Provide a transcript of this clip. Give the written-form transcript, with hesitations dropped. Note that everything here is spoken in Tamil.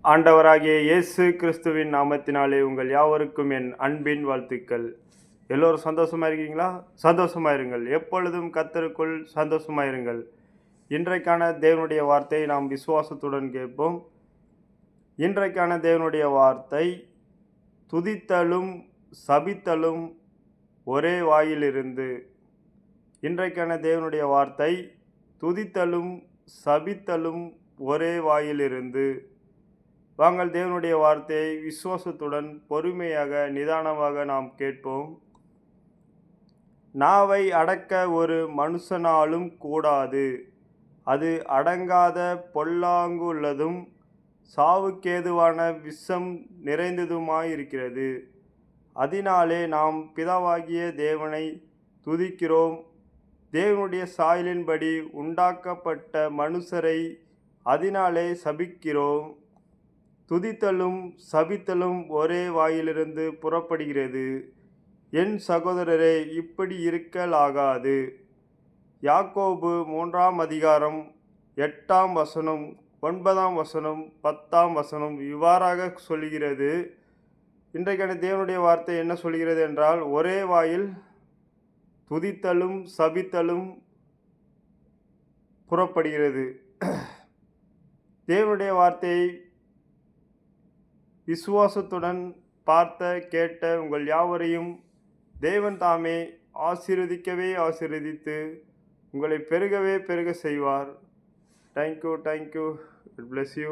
ஆண்டவராகிய இயேசு கிறிஸ்துவின் நாமத்தினாலே உங்கள் யாவருக்கும் என் அன்பின் வாழ்த்துக்கள். எல்லோரும் சந்தோஷமாக இருக்கீங்களா? சந்தோஷமாக இருங்கள். எப்பொழுதும் கர்த்தருக்குள் சந்தோஷமாக இருங்கள். இன்றைக்கான தேவனுடைய வார்த்தையை நாம் விசுவாசத்துடன் கேட்போம். இன்றைக்கான தேவனுடைய வார்த்தை, துதித்தலும் சபித்தலும் ஒரே வாயிலிருந்து. இன்றைக்கான தேவனுடைய வார்த்தை, துதித்தலும் சபித்தலும் ஒரே வாயிலிருந்து. வாங்கள் தேவனுடைய வார்த்தையை விசுவாசத்துடன் பொறுமையாக நிதானமாக நாம் கேட்போம். நாவை அடக்க ஒரு மனுஷனாலும் கூடாது, அது அடங்காத பொல்லாங்குள்ளதும் சாவுக்கேதுவான விஷம் நிறைந்ததுமாயிருக்கிறது. அதனாலே நாம் பிதாவாகிய தேவனை துதிக்கிறோம். தேவனுடைய சாயலின்படி உண்டாக்கப்பட்ட மனுஷரை அதனாலே சபிக்கிறோம். துதித்தலும் சபித்தலும் ஒரே வாயிலிருந்து புறப்படுகிறது. என் சகோதரரே, இப்படி இருக்கலாகாது. யாக்கோபு 3 அதிகாரம் 8 9 10 இவ்வாறாக சொல்கிறது. இன்றைக்கான தேவனுடைய வார்த்தை என்ன சொல்கிறது என்றால், ஒரே வாயில் துதித்தலும் சபித்தலும் புறப்படுகிறது. தேவனுடைய வார்த்தையை விசுவாசத்துடன் பார்த்த கேட்ட உங்கள் யாவரையும் தேவன் தாமே ஆசீர்வதித்து உங்களை பெருக செய்வார். தேங்க்யூ. God bless you.